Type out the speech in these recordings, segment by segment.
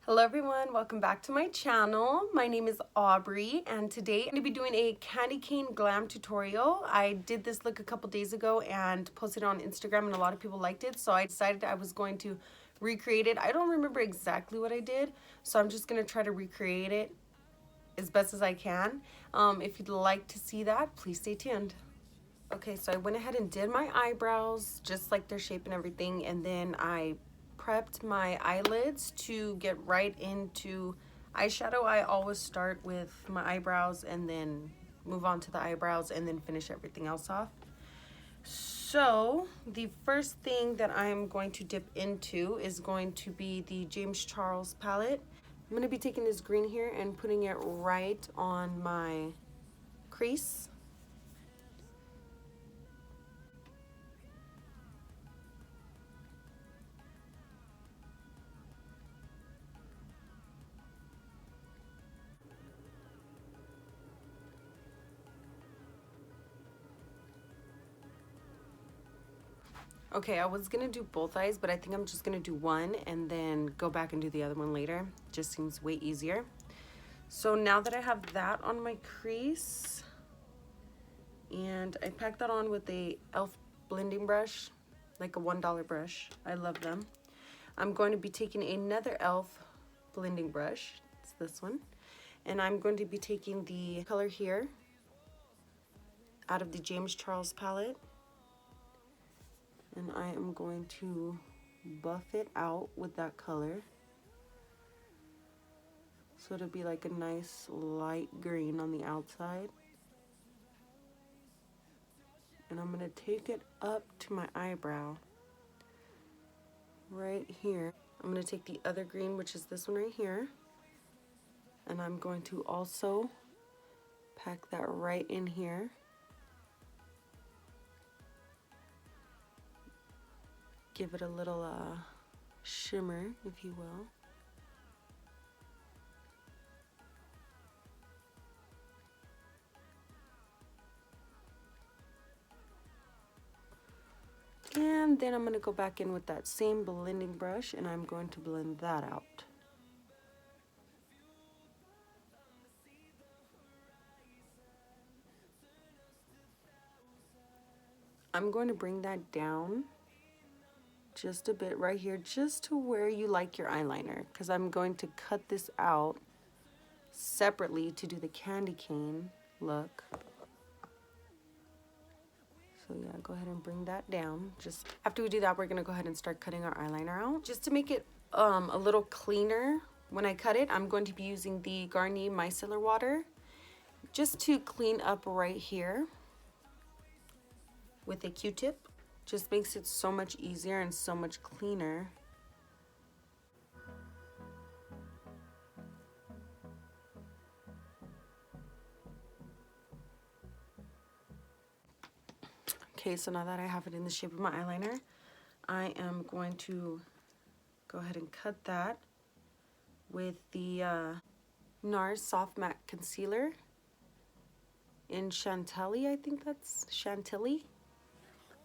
Hello everyone, welcome back to my channel. My name is Aubrey and today I'm going to be doing a candy cane glam tutorial. I did this look a couple days ago and posted it on Instagram and a lot of people liked it, so I decided I was going to recreate it. I don't remember exactly what I did, so I'm just going to try to recreate it as best as I can. If you'd like to see that, please stay tuned. Okay, so I went ahead and did my eyebrows just like their shape and everything, and then I prepped my eyelids to get right into eyeshadow. I always start with my eyebrows and then move on to the eyebrows and then finish everything else off. So the first thing that I'm going to dip into is going to be the James Charles palette. I'm going to be taking this green here and putting it right on my crease. Okay, I was gonna do both eyes, but I think I'm just gonna do one and then go back and do the other one later. Just seems way easier. So now that I have that on my crease, and I packed that on with a e.l.f. blending brush, like a $1 brush. I love them. I'm going to be taking another e.l.f. blending brush. It's this one. And I'm going to be taking the color here out of the James Charles palette. And I am going to buff it out with that color. So it'll be like a nice light green on the outside. And I'm gonna take it up to my eyebrow right here. I'm gonna take the other green, which is this one right here, and I'm going to also pack that right in here. Give it a little shimmer, if you will. And then I'm going to go back in with that same blending brush and I'm going to blend that out. I'm going to bring that down just a bit right here, just to where you like your eyeliner, because I'm going to cut this out separately to do the candy cane look. So yeah, go ahead and bring that down. Just after we do that, we're gonna go ahead and start cutting our eyeliner out. Just to make it a little cleaner when I cut it, I'm going to be using the Garnier Micellar Water just to clean up right here with a Q-tip. Just makes it so much easier and so much cleaner. Okay, so now that I have it in the shape of my eyeliner, I am going to go ahead and cut that with the NARS Soft Matte Concealer in Chantilly. I think that's Chantilly,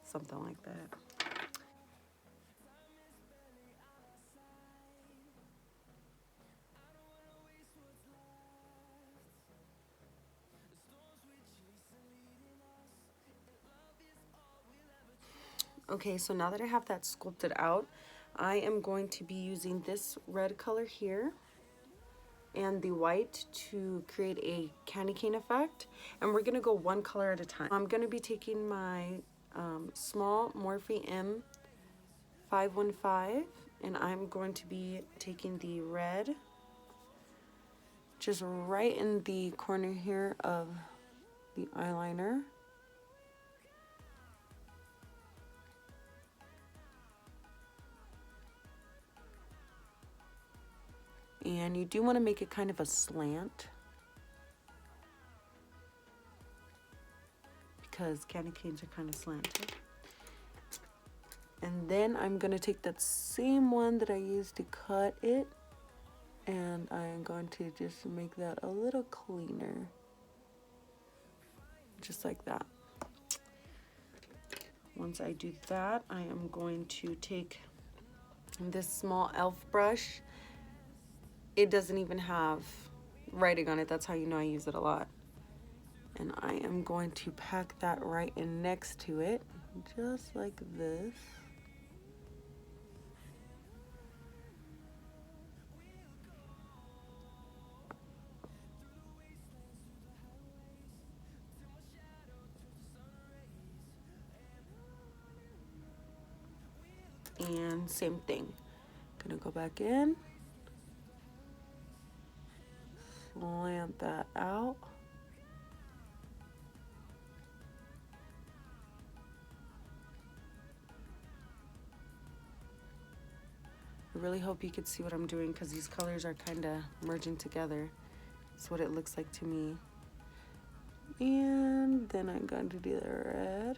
something like that. Okay, so now that I have that sculpted out, I am going to be using this red color here and the white to create a candy cane effect, and we're gonna go one color at a time. I'm gonna be taking my small Morphe M515 and I'm going to be taking the red just right in the corner here of the eyeliner. And you do want to make it kind of a slant because candy canes are kind of slanted. And then I'm going to take that same one that I used to cut it, and I'm going to just make that a little cleaner. Just like that. Once I do that, I am going to take this small e.l.f. brush it doesn't even have writing on it. That's how you know I use it a lot. And I am going to pack that right in next to it, just like this. And same thing. Gonna go back in, slant that out. I really hope you could see what I'm doing because these colors are kind of merging together. That's what it looks like to me. And then I'm going to do the red.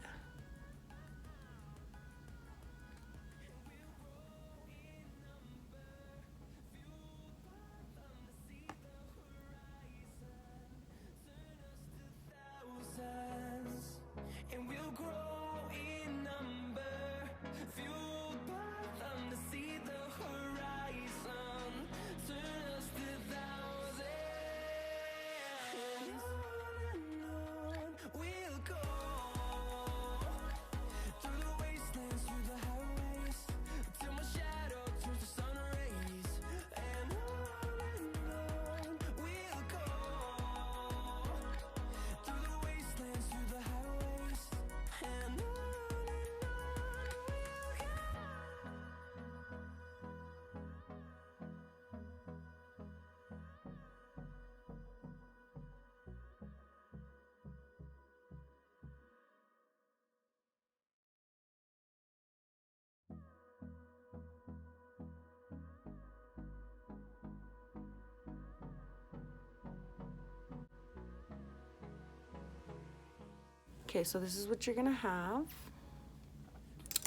Okay, so this is what you're gonna have.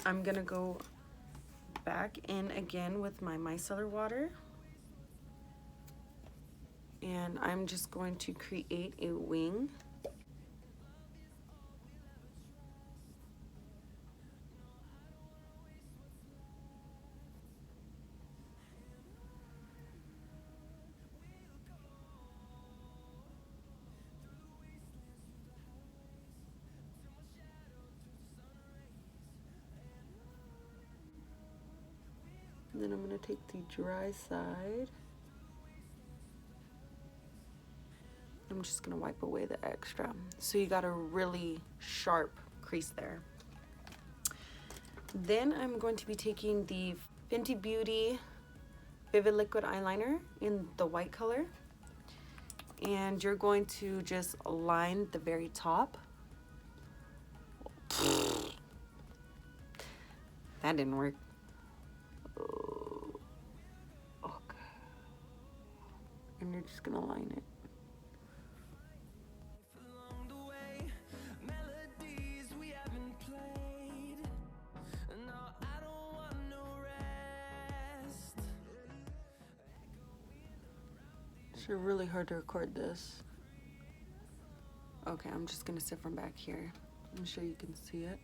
I'm gonna go back in again with my micellar water. And I'm just going to create a wing. Then I'm going to take the dry side. I'm just going to wipe away the extra. So you got a really sharp crease there. Then I'm going to be taking the Fenty Beauty Vivid Liquid Eyeliner in the white color. And you're going to just line the very top. That didn't work. Okay. And you're just gonna line it. It's really hard to record this. Okay, I'm just gonna sit from back here. I'm sure you can see it.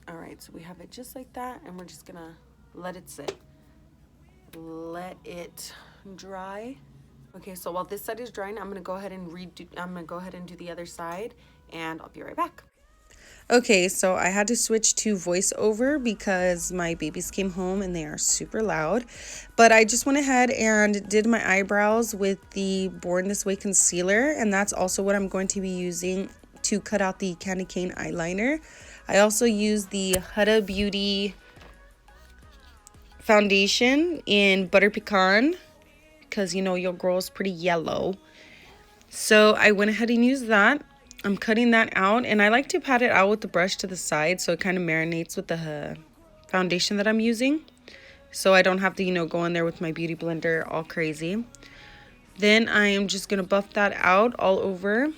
All right, so we have it just like that, and we're just gonna let it sit. Let it dry. Okay, so while this side is drying, I'm gonna go ahead and do the other side, and I'll be right back. Okay, so I had to switch to voiceover because my babies came home and they are super loud. But I just went ahead and did my eyebrows with the Born This Way concealer, and that's also what I'm going to be using to cut out the candy cane eyeliner. I also used the Huda Beauty foundation in Butter Pecan because, you know, your girl's pretty yellow. So I went ahead and used that. I'm cutting that out, and I like to pat it out with the brush to the side so it kind of marinates with the foundation that I'm using, so I don't have to, you know, go in there with my beauty blender all crazy. Then I am just going to buff that out all over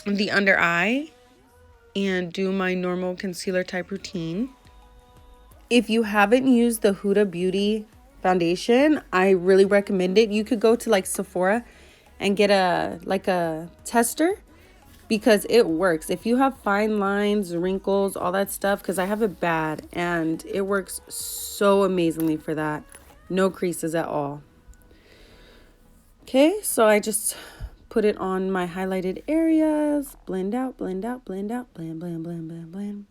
the under eye and do my normal concealer type routine. If you haven't used the Huda Beauty foundation, I really recommend it. You could go to like Sephora and get a tester because it works. If you have fine lines, wrinkles, all that stuff, because I have it bad, and it works so amazingly for that. No creases at all. Okay, so I just put it on my highlighted areas, blend out, blend out, blend out, blend, blend, blend, blend, blend.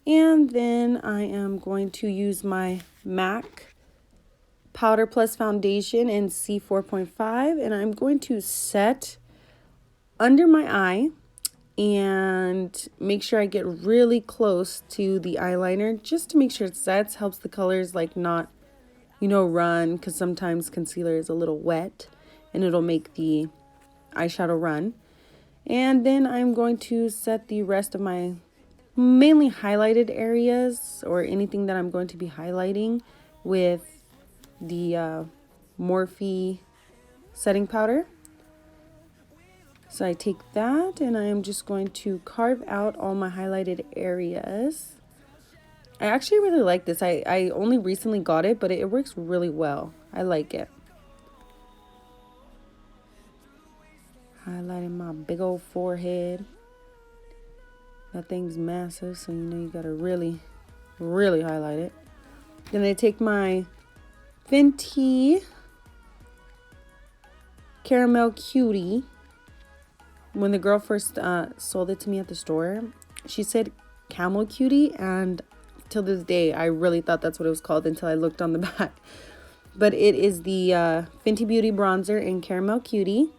And then I am going to use my MAC Powder Plus Foundation in C4.5, and I'm going to set under my eye and make sure I get really close to the eyeliner just to make sure it sets. Helps the colors like not, you know, run, because sometimes concealer is a little wet and it'll make the eyeshadow run. And then I'm going to set the rest of my mainly highlighted areas, or anything that I'm going to be highlighting, with the Morphe setting powder. So I take that and I am just going to carve out all my highlighted areas. I actually really like this. I only recently got it, but it works really well. I like it. Highlighting my big old forehead. That thing's massive, so you know you gotta really, really highlight it. Then I take my Fenty Caramel Cutie. When the girl first sold it to me at the store, she said Camel Cutie, and till this day I really thought that's what it was called until I looked on the back. But it is the Fenty Beauty bronzer in Caramel Cutie,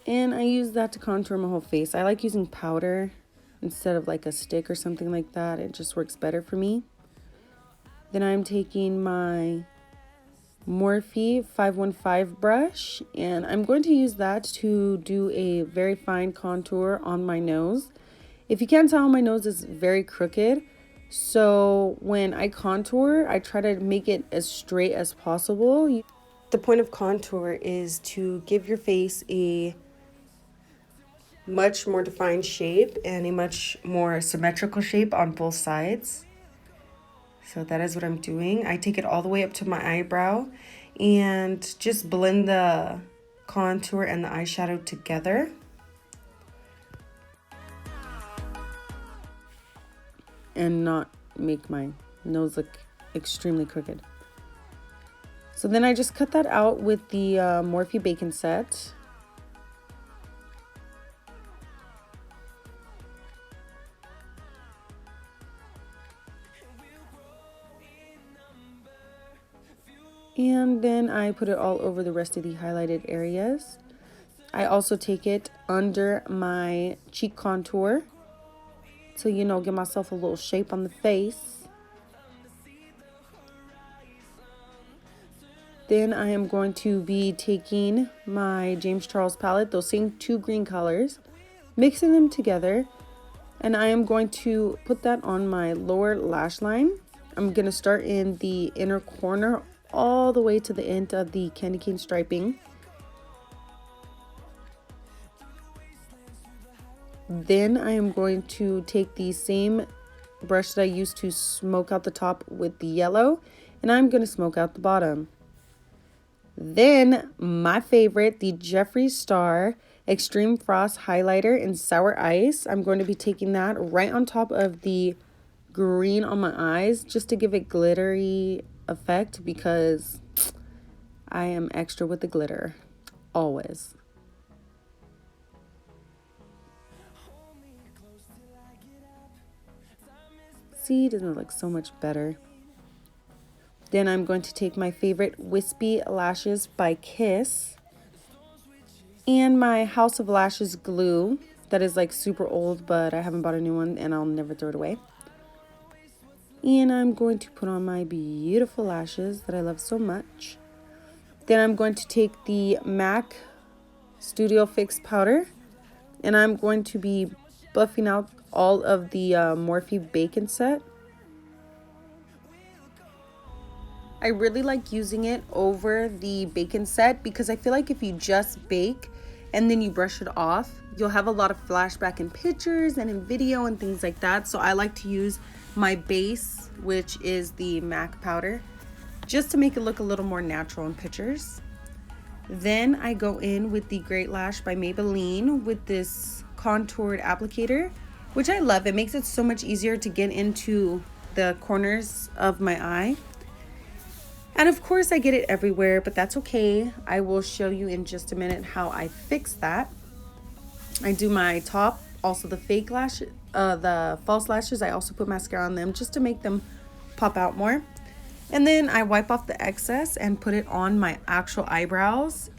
and I use that to contour my whole face. I like using powder instead of like a stick or something like that. It just works better for me. Then I'm taking my Morphe 515 brush, and I'm going to use that to do a very fine contour on my nose. If you can't tell, my nose is very crooked, so when I contour, I try to make it as straight as possible. The point of contour is to give your face a much more defined shape and a much more symmetrical shape on both sides. So that is what I'm doing. I take it all the way up to my eyebrow and just blend the contour and the eyeshadow together. And not make my nose look extremely crooked. So then I just cut that out with the Morphe Bacon Set. And then I put it all over the rest of the highlighted areas. I also take it under my cheek contour to, you know, give myself a little shape on the face. Then I am going to be taking my James Charles palette, those same two green colors, mixing them together, and I am going to put that on my lower lash line. I'm going to start in the inner corner all the way to the end of the candy cane striping. Then I am going to take the same brush that I used to smoke out the top with the yellow, and I'm going to smoke out the bottom. Then my favorite, the Jeffree Star Extreme Frost Highlighter in Sour Ice. I'm going to be taking that right on top of the green on my eyes just to give it glittery effect, because I am extra with the glitter always. See, doesn't it look so much better? Then I'm going to take my favorite Wispy Lashes by Kiss and my House of Lashes glue that is like super old, but I haven't bought a new one and I'll never throw it away. And I'm going to put on my beautiful lashes that I love so much. Then I'm going to take the MAC Studio Fix powder, and I'm going to be buffing out all of the Morphe Bacon Set. I really like using it over the Bacon Set because I feel like if you just bake and then you brush it off, you'll have a lot of flashback in pictures and in video and things like that. So I like to use my base, which is the MAC powder, just to make it look a little more natural in pictures. Then I go in with the Great Lash by Maybelline with this contoured applicator, which I love. It makes it so much easier to get into the corners of my eye. And of course I get it everywhere, but that's okay. I will show you in just a minute how I fix that. I do my top, also the fake lash, the false lashes. I also put mascara on them just to make them pop out more. And then I wipe off the excess and put it on my actual eyebrows.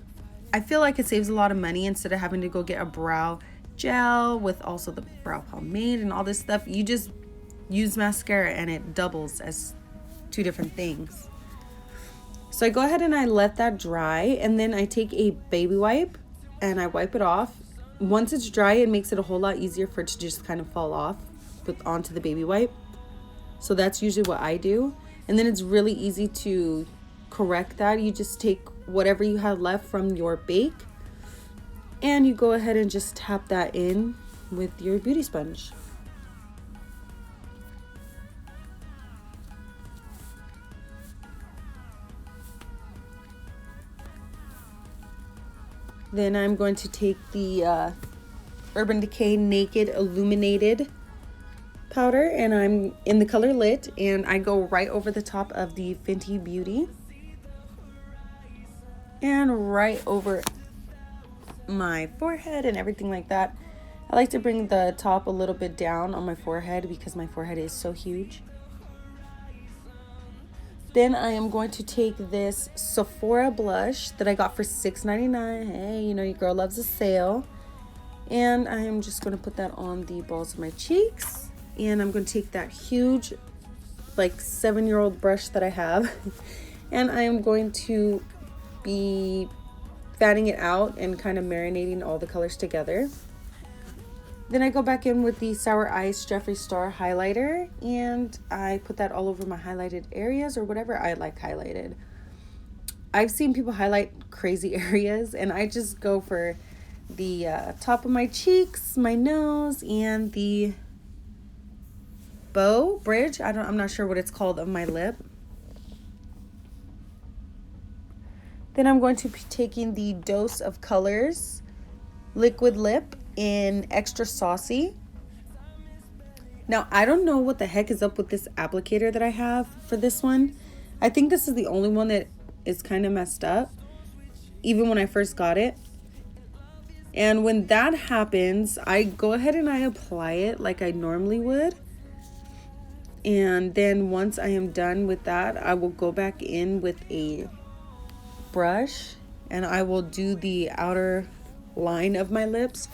I feel like it saves a lot of money instead of having to go get a brow gel with also the brow pomade and all this stuff. You just use mascara and it doubles as two different things. So I go ahead and I let that dry, and then I take a baby wipe and I wipe it off. Once it's dry, it makes it a whole lot easier for it to just kind of fall off onto the baby wipe. So that's usually what I do. And then it's really easy to correct that. You just take whatever you have left from your bake and you go ahead and just tap that in with your beauty sponge. Then I'm going to take the Urban Decay Naked Illuminated powder, and I'm in the color Lit, and I go right over the top of the Fenty Beauty and right over my forehead and everything like that. I like to bring the top a little bit down on my forehead because my forehead is so huge. Then I am going to take this Sephora blush that I got for $6.99. Hey, you know your girl loves a sale. And I am just going to put that on the balls of my cheeks. And I'm going to take that huge, like 7-year-old brush that I have. And I am going to be fanning it out and kind of marinating all the colors together. Then I go back in with the Sour Ice Jeffree Star highlighter, and I put that all over my highlighted areas or whatever I like highlighted. I've seen people highlight crazy areas, and I just go for the top of my cheeks, my nose, and the bridge. I'm not sure what it's called, of my lip. Then I'm going to be taking the Dose of Colors Liquid Lip in Extra Saucy. Now, I don't know what the heck is up with this applicator that I have for this one. I think this is the only one that is kind of messed up, even when I first got it. And when that happens, I go ahead and I apply it like I normally would. And then once I am done with that, I will go back in with a brush and I will do the outer line of my lips.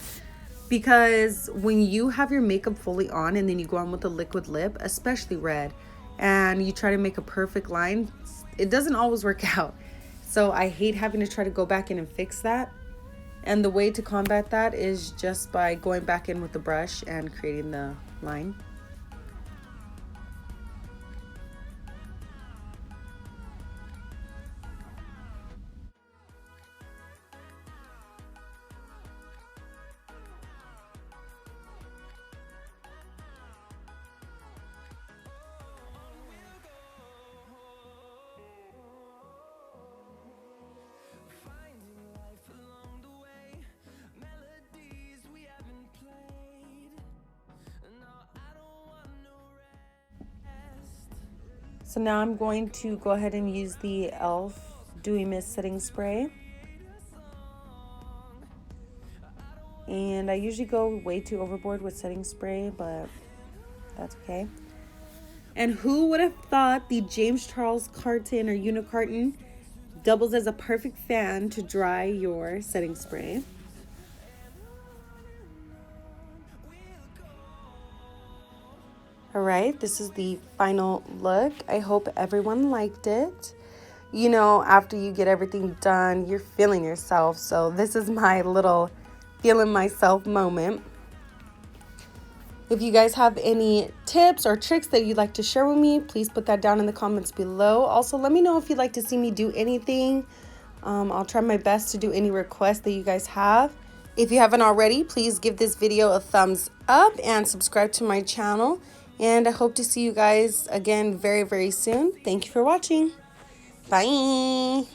Because when you have your makeup fully on and then you go on with a liquid lip, especially red, and you try to make a perfect line, it doesn't always work out. So I hate having to try to go back in and fix that. And the way to combat that is just by going back in with the brush and creating the line. So now I'm going to go ahead and use the e.l.f. Dewy Mist Setting Spray. And I usually go way too overboard with setting spray, but that's okay. And who would have thought the James Charles carton or unicarton doubles as a perfect fan to dry your setting spray. All right, this is the final look. I hope everyone liked it. You know, after you get everything done, you're feeling yourself. So this is my little feeling myself moment. If you guys have any tips or tricks that you'd like to share with me, please put that down in the comments below. Also, let me know if you'd like to see me do anything. I'll try my best to do any requests that you guys have. If you haven't already, please give this video a thumbs up and subscribe to my channel. And I hope to see you guys again very, very soon. Thank you for watching. Bye.